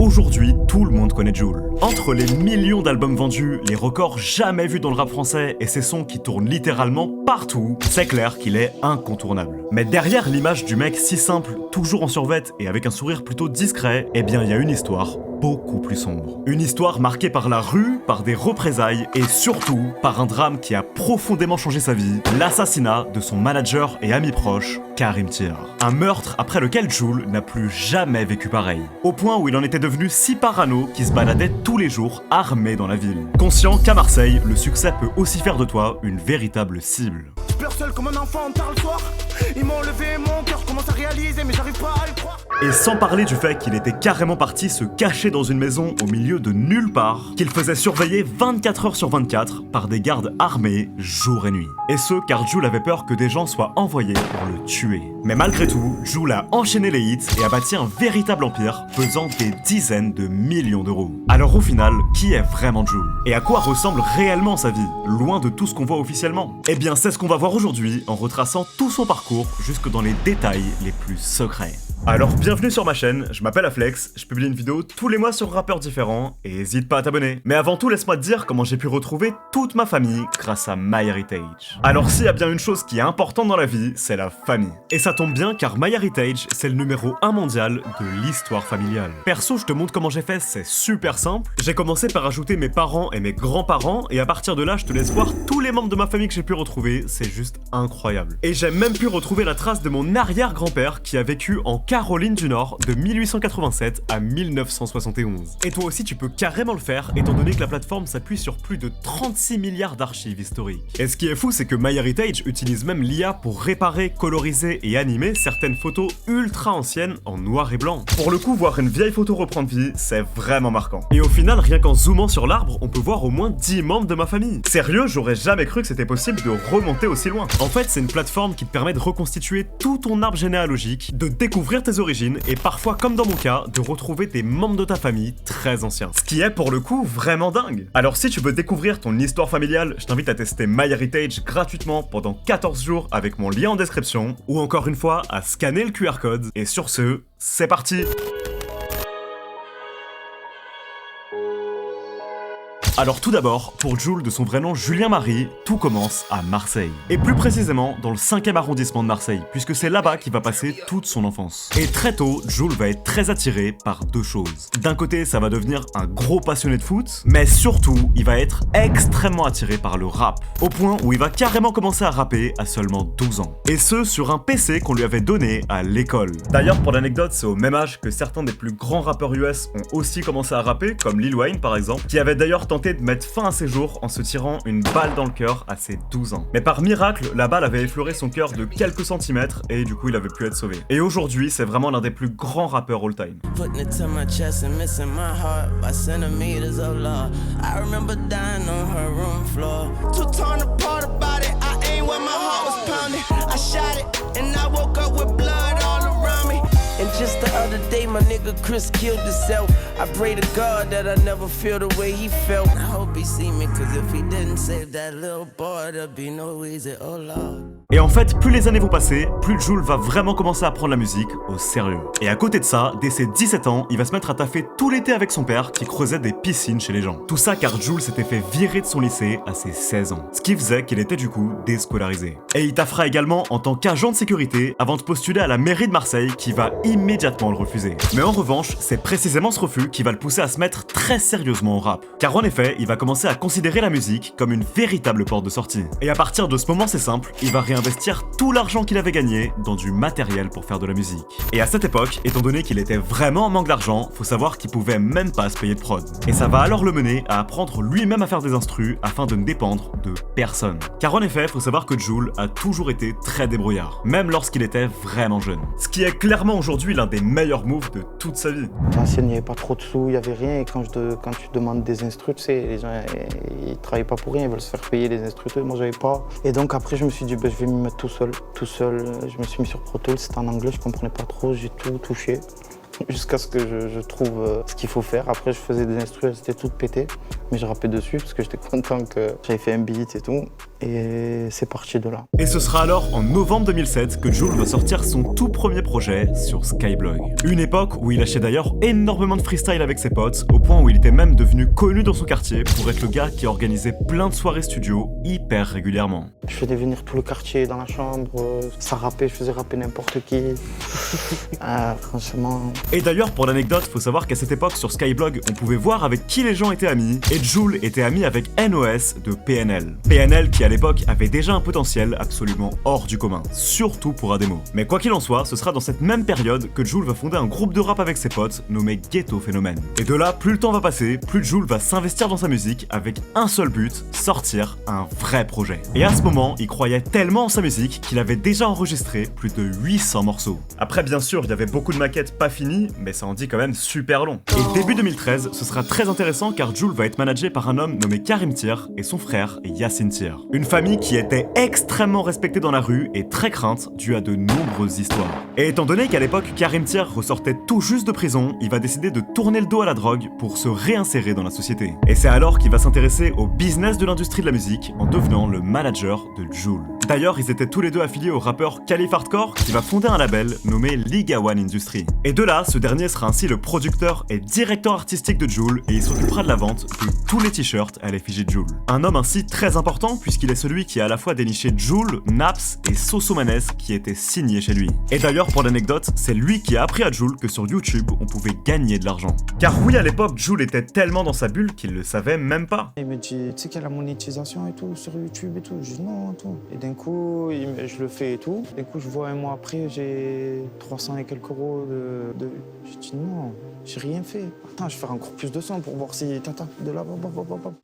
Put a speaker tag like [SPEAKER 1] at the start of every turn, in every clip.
[SPEAKER 1] Aujourd'hui, tout le monde connaît Jul. Entre les millions d'albums vendus, les records jamais vus dans le rap français et ses sons qui tournent littéralement partout, c'est clair qu'il est incontournable. Mais derrière l'image du mec si simple, toujours en survêt et avec un sourire plutôt discret, eh bien il y a une histoire beaucoup plus sombre. Une histoire marquée par la rue, par des représailles et surtout par un drame qui a profondément changé sa vie, l'assassinat de son manager et ami proche, Karim Thier. Un meurtre après lequel Jul n'a plus jamais vécu pareil. Au point où il en était devenu si parano qu'il se baladait tous les jours armé dans la ville. Conscient qu'à Marseille, le succès peut aussi faire de toi une véritable cible.
[SPEAKER 2] Je pleure seul comme un enfant tard le soir. Ils m'ont levé mon cœur, je commence à réaliser mais j'arrive pas à le croire.
[SPEAKER 1] Et sans parler du fait qu'il était carrément parti se cacher dans une maison au milieu de nulle part, qu'il faisait surveiller 24 heures sur 24 par des gardes armés jour et nuit. Et ce car Jul avait peur que des gens soient envoyés pour le tuer. Mais malgré tout, Jul a enchaîné les hits et a bâti un véritable empire pesant des dizaines de millions d'euros. Alors au final, qui est vraiment Jul? Et à quoi ressemble réellement sa vie, loin de tout ce qu'on voit officiellement? Eh bien c'est ce qu'on va voir aujourd'hui en retraçant tout son parcours jusque dans les détails les plus secrets. Alors bienvenue sur ma chaîne, je m'appelle Aflex, je publie une vidéo tous les mois sur rappeurs différents et n'hésite pas à t'abonner. Mais avant tout, laisse-moi te dire comment j'ai pu retrouver toute ma famille grâce à MyHeritage. Alors s'il y a bien une chose qui est importante dans la vie, c'est la famille. Et ça tombe bien car MyHeritage, c'est le numéro 1 mondial de l'histoire familiale. Perso, je te montre comment j'ai fait, c'est super simple. J'ai commencé par ajouter mes parents et mes grands-parents et à partir de là, je te laisse voir tous les membres de ma famille que j'ai pu retrouver, c'est juste incroyable. Et j'ai même pu retrouver la trace de mon arrière-grand-père qui a vécu en Caroline du Nord de 1887 à 1971. Et toi aussi tu peux carrément le faire étant donné que la plateforme s'appuie sur plus de 36 milliards d'archives historiques. Et ce qui est fou c'est que MyHeritage utilise même l'IA pour réparer, coloriser et animer certaines photos ultra anciennes en noir et blanc. Pour le coup, voir une vieille photo reprendre vie, c'est vraiment marquant. Et au final, rien qu'en zoomant sur l'arbre, on peut voir au moins 10 membres de ma famille. Sérieux, j'aurais jamais cru que c'était possible de remonter aussi loin. En fait, c'est une plateforme qui te permet de reconstituer tout ton arbre généalogique, de découvrir tes origines et parfois, comme dans mon cas, de retrouver des membres de ta famille très anciens. Ce qui est pour le coup vraiment dingue. Alors si tu veux découvrir ton histoire familiale, je t'invite à tester MyHeritage gratuitement pendant 14 jours avec mon lien en description ou encore une fois à scanner le QR code. Et sur ce, c'est parti! Alors tout d'abord, pour Jul de son vrai nom Julien Marie, tout commence à Marseille. Et plus précisément dans le 5e arrondissement de Marseille, puisque c'est là-bas qu'il va passer toute son enfance. Et très tôt, Jul va être très attiré par deux choses. D'un côté, ça va devenir un gros passionné de foot, mais surtout, il va être extrêmement attiré par le rap. Au point où il va carrément commencer à rapper à seulement 12 ans. Et ce, sur un PC qu'on lui avait donné à l'école. D'ailleurs, pour l'anecdote, c'est au même âge que certains des plus grands rappeurs US ont aussi commencé à rapper, comme Lil Wayne par exemple, qui avait d'ailleurs tenté de mettre fin à ses jours en se tirant une balle dans le cœur à ses 12 ans. Mais par miracle, la balle avait effleuré son cœur de quelques centimètres et du coup il avait pu être sauvé. Et aujourd'hui, c'est vraiment l'un des plus grands rappeurs all time.
[SPEAKER 3] And just the other day, my nigga Chris killed himself. I pray to God that I never feel the way he felt. I hope he see me, cause if he didn't save that little boy, there'd be no easy, oh Lord.
[SPEAKER 1] Et en fait, plus les années vont passer, plus Jul va vraiment commencer à prendre la musique au sérieux. Et à côté de ça, dès ses 17 ans, il va se mettre à taffer tout l'été avec son père qui creusait des piscines chez les gens. Tout ça car Jul s'était fait virer de son lycée à ses 16 ans. Ce qui faisait qu'il était du coup déscolarisé. Et il taffera également en tant qu'agent de sécurité avant de postuler à la mairie de Marseille qui va immédiatement le refuser. Mais en revanche, c'est précisément ce refus qui va le pousser à se mettre très sérieusement au rap. Car en effet, il va commencer à considérer la musique comme une véritable porte de sortie. Et à partir de ce moment, c'est simple, il va réinvestir tout l'argent qu'il avait gagné dans du matériel pour faire de la musique. Et à cette époque, étant donné qu'il était vraiment en manque d'argent, faut savoir qu'il pouvait même pas se payer de prod. Et ça va alors le mener à apprendre lui-même à faire des instrus afin de ne dépendre de personne. Car en effet, faut savoir que Jul a toujours été très débrouillard, même lorsqu'il était vraiment jeune. Ce qui est clairement aujourd'hui l'un des meilleurs moves de toute sa vie.
[SPEAKER 4] L'ancienne, il n'y avait pas trop de sous, il n'y avait rien. Et quand tu demandes des instrus, tu sais, les gens, ils travaillent pas pour rien, ils veulent se faire payer les instrus. Moi, j'avais pas. Et donc après, je me suis dit, je vais m'y mettre tout seul. Je me suis mis sur Pro Tools, c'était en anglais, je comprenais pas trop, j'ai tout touché. jusqu'à ce que je trouve ce qu'il faut faire. Après, je faisais des instrus, elles étaient toutes pétées, mais je rappais dessus parce que j'étais content que j'avais fait un beat et tout. Et c'est parti de là.
[SPEAKER 1] Et ce sera alors en novembre 2007 que Jul va sortir son tout premier projet sur Skyblog. Une époque où il lâchait d'ailleurs énormément de freestyle avec ses potes, au point où il était même devenu connu dans son quartier pour être le gars qui organisait plein de soirées studio hyper régulièrement.
[SPEAKER 4] Je faisais venir tout le quartier dans la chambre, ça rappait, je faisais rapper n'importe qui. Franchement...
[SPEAKER 1] Et d'ailleurs, pour l'anecdote, faut savoir qu'à cette époque sur Skyblog, on pouvait voir avec qui les gens étaient amis, et Jul était ami avec NOS de PNL. PNL qui à l'époque avait déjà un potentiel absolument hors du commun, surtout pour Ademo. Mais quoi qu'il en soit, ce sera dans cette même période que Jul va fonder un groupe de rap avec ses potes nommé Ghetto Phénomène. Et de là, plus le temps va passer, plus Jul va s'investir dans sa musique avec un seul but, sortir un vrai projet. Et à ce moment, il croyait tellement en sa musique qu'il avait déjà enregistré plus de 800 morceaux. Après bien sûr, il y avait beaucoup de maquettes pas finies, mais ça en dit quand même super long. Et début 2013, ce sera très intéressant car Jul va être managé par un homme nommé Karim Tir et son frère Yassine Tir. Une famille qui était extrêmement respectée dans la rue et très crainte due à de nombreuses histoires. Et étant donné qu'à l'époque Karim Tir ressortait tout juste de prison, il va décider de tourner le dos à la drogue pour se réinsérer dans la société. Et c'est alors qu'il va s'intéresser au business de l'industrie de la musique en devenant le manager de Jul. D'ailleurs, ils étaient tous les deux affiliés au rappeur Calif Hardcore qui va fonder un label nommé Liga One Industry. Et de là, ce dernier sera ainsi le producteur et directeur artistique de Jul et il s'occupera de la vente de tous les t-shirts à l'effigie de Jul. Un homme ainsi très important puisqu'il est celui qui a à la fois déniché Jul, Naps et Sosomanes qui étaient signés chez lui. Et d'ailleurs, pour l'anecdote, c'est lui qui a appris à Jul que sur YouTube, on pouvait gagner de l'argent. Car oui, à l'époque, Jul était tellement dans sa bulle qu'il le savait même pas.
[SPEAKER 4] Il me dit, tu sais qu'il y a la monétisation et tout sur YouTube et tout. Je dis non, tout. Et d'un coup, je le fais et tout. D'un coup, je vois un mois après, j'ai 300 et quelques euros de vues. Je dis non, j'ai rien fait. Attends, je vais faire encore plus de son pour voir si tata de là.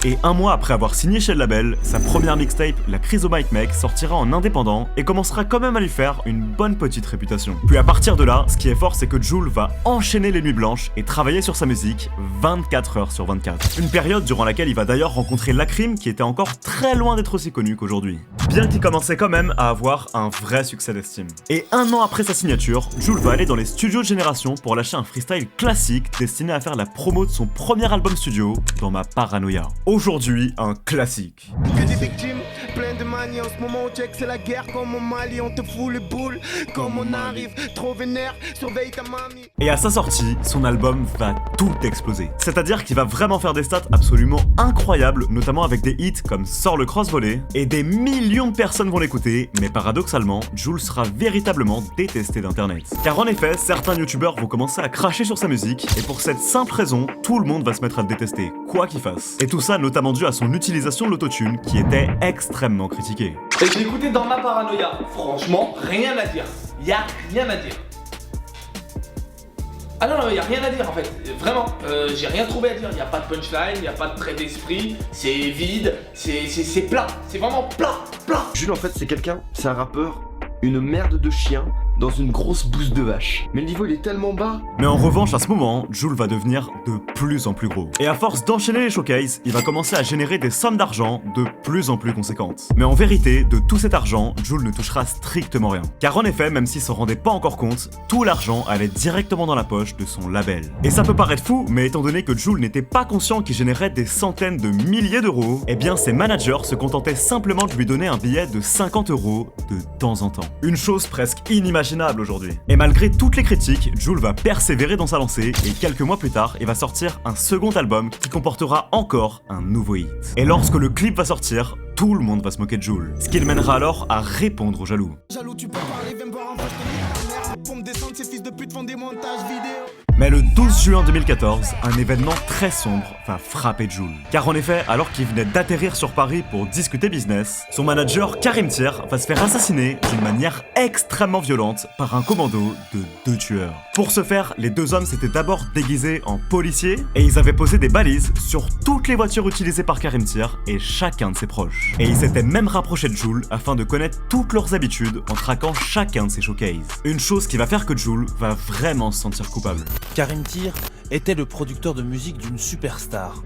[SPEAKER 1] Et un mois après avoir signé chez le label, sa première mixtape, La Crise au Mike Mec, sortira en indépendant et commencera quand même à lui faire une bonne petite réputation. Puis à partir de là, ce qui est fort, c'est que Jul va enchaîner les nuits blanches et travailler sur sa musique 24 heures sur 24. Une période durant laquelle il va d'ailleurs rencontrer Lacrim qui était encore très loin d'être aussi connu qu'aujourd'hui. Bien qu'il commençait quand même à avoir un vrai succès d'estime. Et un an après sa signature, Jul va aller dans les studios de Génération pour lâcher un freestyle classique destiné à faire la promo de son premier album studio, Dans ma paranoïa. Aujourd'hui, un classique.
[SPEAKER 2] Que des victimes, plein de manies. En ce moment, on check, c'est la guerre comme au Mali. On te fout les boules, comme on arrive. Trop vénère, surveille ta mamie.
[SPEAKER 1] Et à sa sortie, son album va tout exploser. C'est-à-dire qu'il va vraiment faire des stats absolument incroyables, notamment avec des hits comme Sors le cross-volley, et des millions de personnes vont l'écouter, mais paradoxalement, Jul sera véritablement détesté d'internet. Car en effet, certains youtubeurs vont commencer à cracher sur sa musique, et pour cette simple raison, tout le monde va se mettre à le détester, quoi qu'il fasse. Et tout ça notamment dû à son utilisation de l'autotune, qui était extrêmement critiquée.
[SPEAKER 5] Et j'ai écouté Dans ma paranoïa, franchement, rien à dire. Y'a rien à dire. Ah non, y a rien à dire en fait, vraiment, j'ai rien trouvé à dire, y a pas de punchline, y a pas de trait d'esprit, c'est vide, c'est plat, c'est vraiment plat.
[SPEAKER 6] Jul en fait c'est un rappeur, une merde de chien dans une grosse bouse de vache. Mais le niveau il est tellement bas.
[SPEAKER 1] Mais en revanche, à ce moment, Jul va devenir de plus en plus gros. Et à force d'enchaîner les showcases, il va commencer à générer des sommes d'argent de plus en plus conséquentes. Mais en vérité, de tout cet argent, Jul ne touchera strictement rien. Car en effet, même s'il s'en rendait pas encore compte, tout l'argent allait directement dans la poche de son label. Et ça peut paraître fou, mais étant donné que Jul n'était pas conscient qu'il générait des centaines de milliers d'euros, eh bien ses managers se contentaient simplement de lui donner un billet de 50 € de temps en temps. Une chose presque inimaginable aujourd'hui. Et malgré toutes les critiques, Jul va persévérer dans sa lancée et quelques mois plus tard, il va sortir un second album qui comportera encore un nouveau hit. Et lorsque le clip va sortir, tout le monde va se moquer de Jul, ce qui le mènera alors à répondre aux jaloux.
[SPEAKER 2] Jaloux, tu peux parler, viens me voir un peu, je te nique ta mère. Pour me descendre, ces fils de pute font des montages vidéo.
[SPEAKER 1] Mais le 12 juin 2014, un événement très sombre va frapper Jul. Car en effet, alors qu'il venait d'atterrir sur Paris pour discuter business, son manager Karim Tir va se faire assassiner d'une manière extrêmement violente par un commando de 2 tueurs. Pour ce faire, les 2 hommes s'étaient d'abord déguisés en policiers et ils avaient posé des balises sur toutes les voitures utilisées par Karim Tir et chacun de ses proches. Et ils s'étaient même rapprochés de Jul afin de connaître toutes leurs habitudes en traquant chacun de ses showcases. Une chose qui va faire que Jul va vraiment se sentir coupable.
[SPEAKER 7] Karim Tir était le producteur de musique d'une superstar.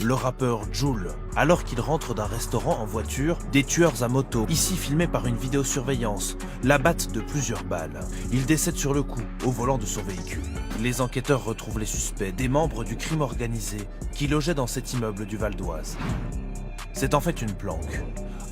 [SPEAKER 7] le rappeur Jul. Alors qu'il rentre d'un restaurant en voiture, des tueurs à moto, ici filmés par une vidéosurveillance, l'abattent de plusieurs balles. Il décède sur le coup, au volant de son véhicule. Les enquêteurs retrouvent les suspects, des membres du crime organisé, qui logeaient dans cet immeuble du Val d'Oise. C'est en fait une planque.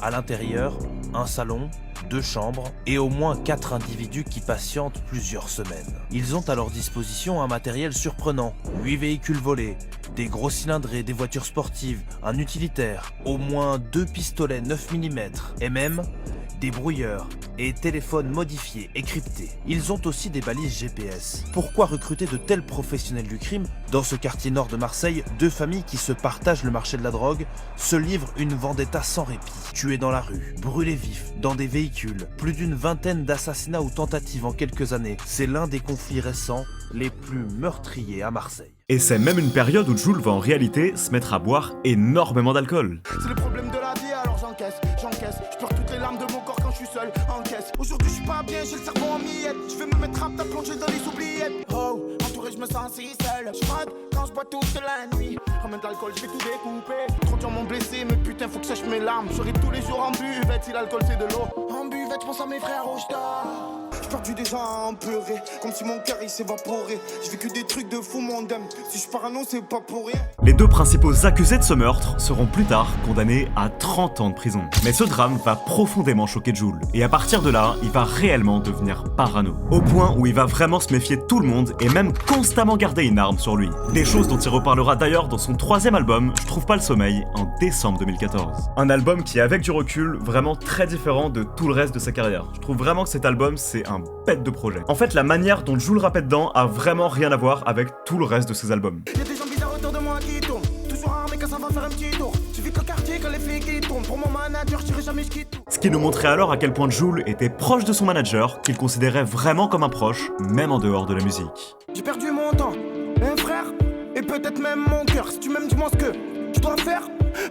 [SPEAKER 7] À l'intérieur, un salon, 2 chambres et au moins 4 individus qui patientent plusieurs semaines. Ils ont à leur disposition un matériel surprenant, 8 véhicules volés, des gros cylindrés, des voitures sportives, un utilitaire, au moins 2 pistolets 9 mm et même des brouilleurs et téléphones modifiés et cryptés. Ils ont aussi des balises GPS. Pourquoi recruter de tels professionnels du crime? Dans ce quartier nord de Marseille, 2 familles qui se partagent le marché de la drogue se livrent une vendetta sans répit. Tués dans la rue, brûlés vifs, dans des véhicules, plus d'une vingtaine d'assassinats ou tentatives en quelques années. C'est l'un des conflits récents les plus meurtriers à Marseille.
[SPEAKER 1] Et c'est même une période où Jul va en réalité se mettre à boire énormément d'alcool.
[SPEAKER 2] C'est le problème de la vie, alors j'encaisse. Je pleure toutes les larmes de mon corps quand je suis seul, en caisse. Aujourd'hui je suis pas bien, j'ai le cerveau en miettes. Je vais me mettre à plonger dans les oubliettes. Oh, entouré je me sens si seul. Je frotte quand je bois toute la nuit. Ramène de l'alcool, je vais tout découper. Trop de gens m'ont blessé, mais putain faut que je sèche mes larmes. J'aurai tous les jours en buvette si l'alcool c'est de l'eau. En buvette, je pense à mes frères au star. J'ai perdu des gens à en pleurer, comme si mon cœur il s'évaporait. J'ai vécu des trucs de fou mon dame. Si je parano c'est pas pour rien.
[SPEAKER 1] Les 2 principaux accusés de ce meurtre seront plus tard condamnés à 30 ans de prison. Mais ce drame va profondément choquer Jul. Et à partir de là, il va réellement devenir parano. Au point où il va vraiment se méfier de tout le monde et même constamment garder une arme sur lui. Des choses dont il reparlera d'ailleurs dans son 3e album, Je trouve pas le sommeil, en décembre 2014. Un album qui est avec du recul vraiment très différent de tout le reste de sa carrière. Je trouve vraiment que cet album c'est un bête de projet. En fait, la manière dont Jul rappelle dedans a vraiment rien à voir avec tout le reste de ses albums.
[SPEAKER 2] Y'a des gens bizarres autour de moi qui tournent. Toujours armés quand ça va faire un petit tour. J'évite le quartier quand les filles qui tournent. Pour mon manager, je dirais jamais je quitte tout.
[SPEAKER 1] Ce qui nous montrait alors à quel point Jul était proche de son manager, qu'il considérait vraiment comme un proche, même en dehors de la musique.
[SPEAKER 2] J'ai perdu mon temps, un frère, et peut-être même mon cœur. Si tu m'aimes, dis-moi ce que je dois faire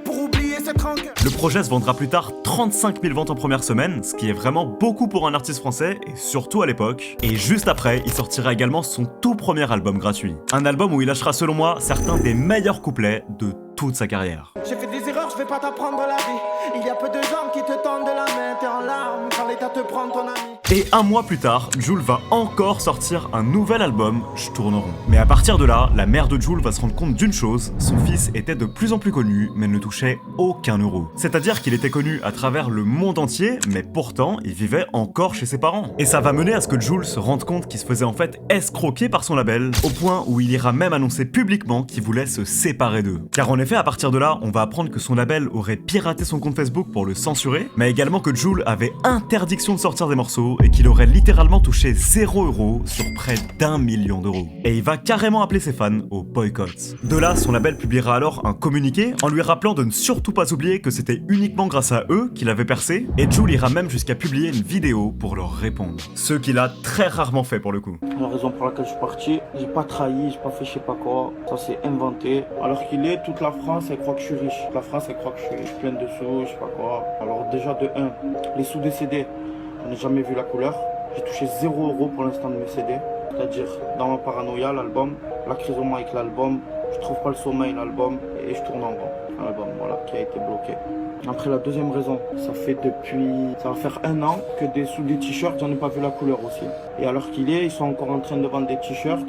[SPEAKER 2] pour oublier cette rancœur.
[SPEAKER 1] Le projet se vendra plus tard 35 000 ventes en première semaine, ce qui est vraiment beaucoup pour un artiste français, et surtout à l'époque. Et juste après, il sortira également son tout premier album gratuit. Un album où il lâchera selon moi certains des meilleurs couplets de toute sa carrière.
[SPEAKER 2] J'ai fait des erreurs, je vais pas t'apprendre la vie. Il y a peu de gens qui te tendent la main, t'es en larmes quand l'État te prend ton ami.
[SPEAKER 1] Et un mois plus tard, Jul va encore sortir un nouvel album, Je tourne rond. Mais à partir de là, la mère de Jul va se rendre compte d'une chose, son fils était de plus en plus connu, mais ne touchait aucun euro. C'est-à-dire qu'il était connu à travers le monde entier, mais pourtant, il vivait encore chez ses parents. Et ça va mener à ce que Jul se rende compte qu'il se faisait en fait escroquer par son label, au point où il ira même annoncer publiquement qu'il voulait se séparer d'eux. Car en effet, à partir de là, on va apprendre que son label aurait piraté son compte Facebook pour le censurer, mais également que Jul avait interdiction de sortir des morceaux et qu'il aurait littéralement touché 0 € sur près d'1 million d'euros. Et il va carrément appeler ses fans au boycott. De là, son label publiera alors un communiqué en lui rappelant de ne surtout pas oublier que c'était uniquement grâce à eux qu'il avait percé, et Jul ira même jusqu'à publier une vidéo pour leur répondre. Ce qu'il a très rarement fait pour le coup.
[SPEAKER 8] La raison pour laquelle je suis parti, j'ai pas trahi, j'ai pas fait je sais pas quoi, ça c'est inventé. Alors qu'il est, toute la France elle croit que je suis riche, toute la France elle croit que je suis plein de sous, je sais pas quoi. Alors déjà de 1, les sous des CD, je n'ai jamais vu la couleur. J'ai touché 0 € pour l'instant de mes CD, c'est-à-dire dans ma paranoïa l'album, la chrysoma avec l'album, je trouve pas le sommeil l'album et je tourne en rond. L'album voilà qui a été bloqué. Après la deuxième raison, ça va faire 1 an que des sous des t-shirts, j'en ai pas vu la couleur aussi. Et alors qu'il est, ils sont encore en train de vendre des t-shirts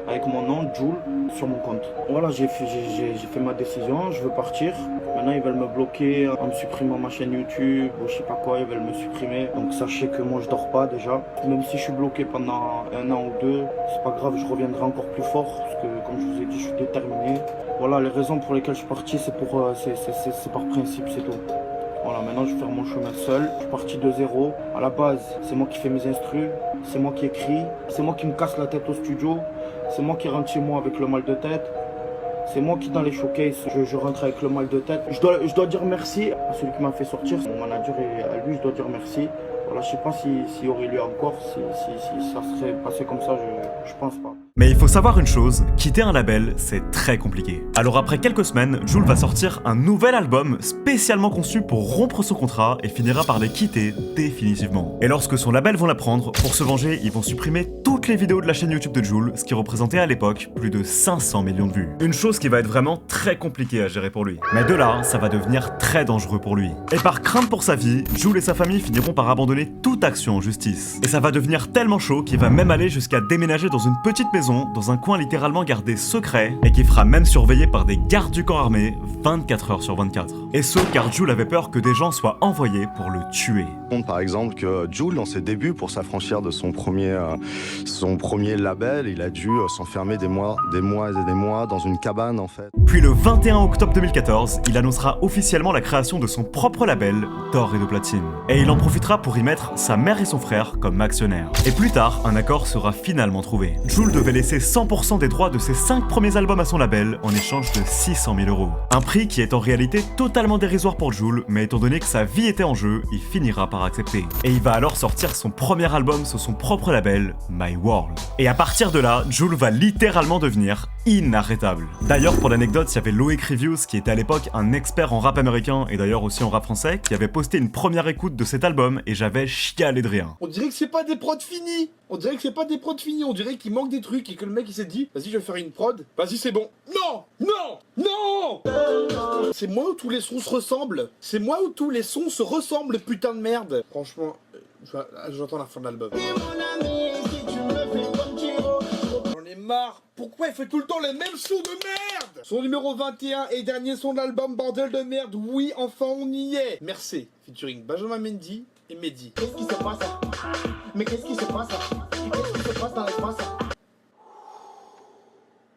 [SPEAKER 8] avec mon nom, Jul, sur mon compte. Voilà, j'ai fait ma décision, je veux partir. Maintenant ils veulent me bloquer en me supprimant ma chaîne YouTube ou je sais pas quoi, ils veulent me supprimer. Donc sachez que moi je dors pas déjà. Même si je suis bloqué pendant 1 an ou 2, c'est pas grave, je reviendrai encore plus fort parce que comme je vous ai dit, je suis déterminé. Voilà, les raisons pour lesquelles je suis parti, c'est par principe, c'est tout. Voilà, maintenant je vais faire mon chemin seul. Je suis parti de 0. À la base, c'est moi qui fais mes instrus, c'est moi qui écris, c'est moi qui me casse la tête au studio, c'est moi qui rentre chez moi avec le mal de tête. C'est moi qui dans les showcases, je rentre avec le mal de tête. Je dois dire merci à celui qui m'a fait sortir, mon manager, et à lui je dois dire merci. Voilà, je sais pas s'il y aurait lieu encore, si ça serait passé comme ça, je pense pas.
[SPEAKER 1] Mais il faut savoir une chose, quitter un label, c'est très compliqué. Alors après quelques semaines, Jul va sortir un nouvel album spécialement conçu pour rompre son contrat et finira par les quitter définitivement. Et lorsque son label vont l'apprendre, pour se venger, ils vont supprimer toutes les vidéos de la chaîne YouTube de Jul, ce qui représentait à l'époque plus de 500 millions de vues. Une chose qui va être vraiment très compliquée à gérer pour lui. Mais de là, ça va devenir très dangereux pour lui. Et par crainte pour sa vie, Jul et sa famille finiront par abandonner toute action en justice. Et ça va devenir tellement chaud qu'il va même aller jusqu'à déménager dans une petite maison, dans un coin littéralement gardé secret, et qui fera même surveillé par des gardes du corps armé 24 heures sur 24. Et ce, car Jul avait peur que des gens soient envoyés pour le tuer.
[SPEAKER 9] Par exemple que Jul, dans ses débuts, pour s'affranchir de son premier label, il a dû s'enfermer des mois et des mois dans une cabane en fait.
[SPEAKER 1] Puis le 21 octobre 2014, il annoncera officiellement la création de son propre label d'or et de platine. Et il en profitera pour y mettre sa mère et son frère comme actionnaires. Et plus tard, un accord sera finalement trouvé. Jul devait laisser 100% des droits de ses 5 premiers albums à son label en échange de 600 000 €. Un prix qui est en réalité totalement dérisoire pour Jul, mais étant donné que sa vie était en jeu, il finira par accepter. Et il va alors sortir son premier album sur son propre label, My World. Et à partir de là, Jul va littéralement devenir inarrêtable. D'ailleurs, pour l'anecdote, il y avait Loïc Reviews, qui était à l'époque un expert en rap américain et d'ailleurs aussi en rap français, qui avait posté une première écoute de cet album et j'avais chialé de rire.
[SPEAKER 10] On dirait que c'est pas des prods finis. On dirait qu'il manque des trucs et que le mec il s'est dit vas-y je vais faire une prod, vas-y c'est bon. Non. C'est moi où tous les sons se ressemblent. Putain de merde. Franchement, j'entends la fin de l'album. J'en ai marre. Pourquoi il fait tout le temps les mêmes sons de merde? Son numéro 21 et dernier son de l'album, bordel de merde. Oui, enfin on y est. Merci. Featuring Benjamin Mendy et Mehdi.
[SPEAKER 2] Qu'est-ce qui se passe? Mais qu'est-ce qui se passe? Qu'est-ce qui se passe dans l'espace?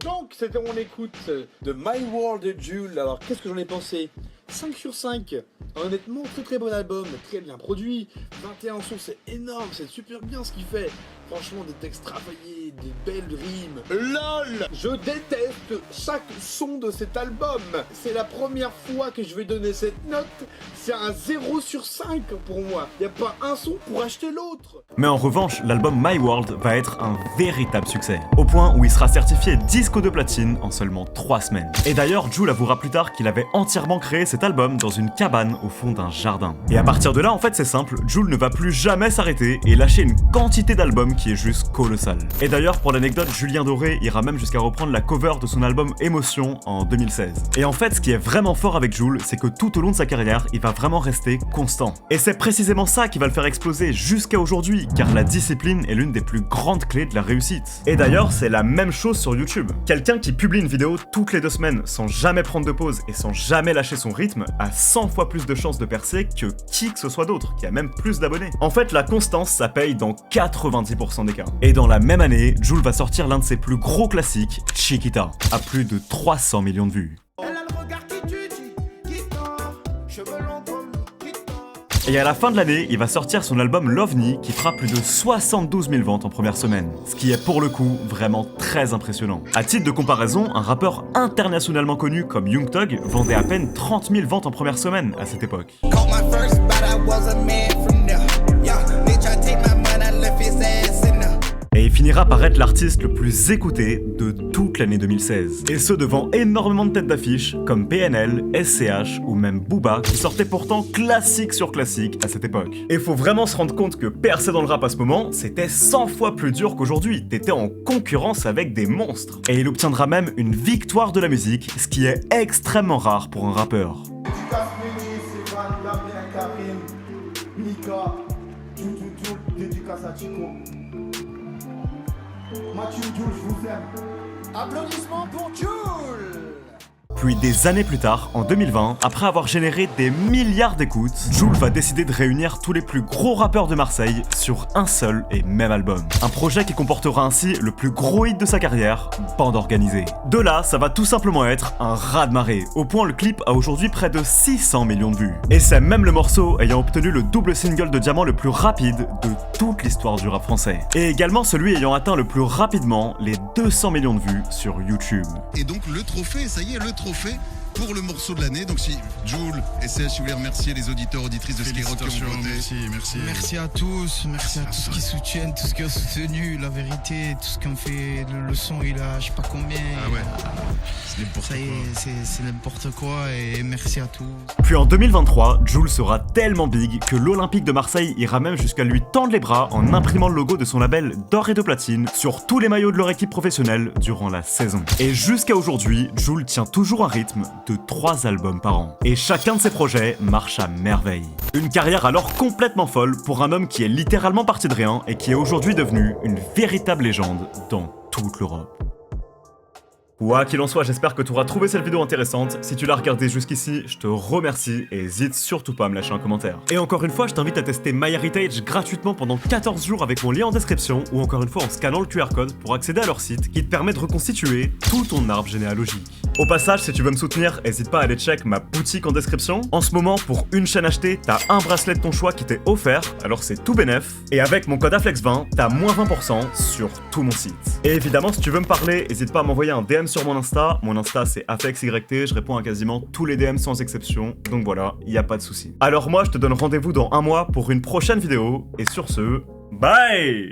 [SPEAKER 10] Donc, c'était mon écoute de My World de Jul. Alors, qu'est-ce que j'en ai pensé? 5 sur 5. Honnêtement, très bon album, très bien produit. 21 sons, c'est énorme, c'est super bien ce qu'il fait. Franchement, des textes travaillés, des belles rimes. LOL! Je déteste chaque son de cet album. C'est la première fois que je vais donner cette note. C'est un 0 sur 5 pour moi. Y a pas un son pour acheter l'autre.
[SPEAKER 1] Mais en revanche, l'album My World va être un véritable succès, au point où il sera certifié disque de platine en seulement 3 semaines. Et d'ailleurs, Jul avouera plus tard qu'il avait entièrement créé cet album dans une cabane au fond d'un jardin. Et à partir de là, en fait, c'est simple, Jul ne va plus jamais s'arrêter et lâcher une quantité d'albums qui est juste colossale. Et d'ailleurs, pour l'anecdote, Julien Doré ira même jusqu'à reprendre la cover de son album Émotion en 2016. Et en fait, ce qui est vraiment fort avec Jul, c'est que tout au long de sa carrière, il va vraiment rester constant. Et c'est précisément ça qui va le faire exploser jusqu'à aujourd'hui, car la discipline est l'une des plus grandes clés de la réussite. Et d'ailleurs, c'est la même chose sur YouTube. Quelqu'un qui publie une vidéo toutes les 2 semaines sans jamais prendre de pause et sans jamais lâcher son rythme a 100 fois plus de chances de percer que qui que ce soit d'autre, qui a même plus d'abonnés. En fait, la constance, ça paye dans 90% des cas. Et dans la même année, Jul va sortir l'un de ses plus gros classiques, Chiquita, à plus de 300 millions de vues. Et à la fin de l'année, il va sortir son album Lovni qui fera plus de 72 000 ventes en première semaine, ce qui est pour le coup vraiment très impressionnant. À titre de comparaison, un rappeur internationalement connu comme Young Thug vendait à peine 30 000 ventes en première semaine à cette époque. Et il finira par être l'artiste le plus écouté de toute l'année 2016. Et ce devant énormément de têtes d'affiche comme PNL, SCH ou même Booba qui sortaient pourtant classique sur classique à cette époque. Et faut vraiment se rendre compte que percer dans le rap à ce moment, c'était 100 fois plus dur qu'aujourd'hui. T'étais en concurrence avec des monstres. Et il obtiendra même une victoire de la musique, ce qui est extrêmement rare pour un rappeur.
[SPEAKER 2] Dédicace à Chico. Mathieu Jul, je vous aime. Applaudissements pour Jul.
[SPEAKER 1] Puis des années plus tard, en 2020, après avoir généré des milliards d'écoutes, Jul va décider de réunir tous les plus gros rappeurs de Marseille sur un seul et même album. Un projet qui comportera ainsi le plus gros hit de sa carrière, Bande Organisée. De là, ça va tout simplement être un raz-de-marée, au point le clip a aujourd'hui près de 600 millions de vues. Et c'est même le morceau ayant obtenu le double single de diamant le plus rapide de toute l'histoire du rap français. Et également celui ayant atteint le plus rapidement les 200 millions de vues sur YouTube.
[SPEAKER 11] Et donc le trophée, ça y est, le trophée pour le morceau de l'année. Donc si Jul et SCH, si vous voulez remercier les auditeurs, auditrices de Skyrock qui ont voté.
[SPEAKER 12] Merci à tous qui soutiennent, tous qui ont soutenu la vérité, tout ce qui ont fait le son, il a je sais pas combien.
[SPEAKER 11] Ah ouais, c'est n'importe
[SPEAKER 12] ça y est, c'est n'importe quoi et merci à tous.
[SPEAKER 1] Puis en 2023, Jul sera tellement big que l'Olympique de Marseille ira même jusqu'à lui tendre les bras en imprimant le logo de son label d'or et de platine sur tous les maillots de leur équipe professionnelle durant la saison. Et jusqu'à aujourd'hui, Jul tient toujours un rythme de 3 albums par an. Et chacun de ses projets marche à merveille. Une carrière alors complètement folle pour un homme qui est littéralement parti de rien et qui est aujourd'hui devenu une véritable légende dans toute l'Europe. Quoi qu'il en soit, j'espère que tu auras trouvé cette vidéo intéressante. Si tu l'as regardée jusqu'ici, je te remercie et n'hésite surtout pas à me lâcher un commentaire. Et encore une fois, je t'invite à tester MyHeritage gratuitement pendant 14 jours avec mon lien en description ou encore une fois en scannant le QR code pour accéder à leur site qui te permet de reconstituer tout ton arbre généalogique. Au passage, si tu veux me soutenir, n'hésite pas à aller check ma boutique en description. En ce moment, pour une chaîne achetée, t'as un bracelet de ton choix qui t'est offert, alors c'est tout bénef. Et avec mon code AFLEX20, t'as moins 20% sur tout mon site. Et évidemment, si tu veux me parler, n'hésite pas à m'envoyer un DM sur mon Insta. Mon Insta c'est AFLEXYT, je réponds à quasiment tous les DM sans exception, donc voilà, y a pas de souci. Alors moi, je te donne rendez-vous dans un mois pour une prochaine vidéo, et sur ce, bye!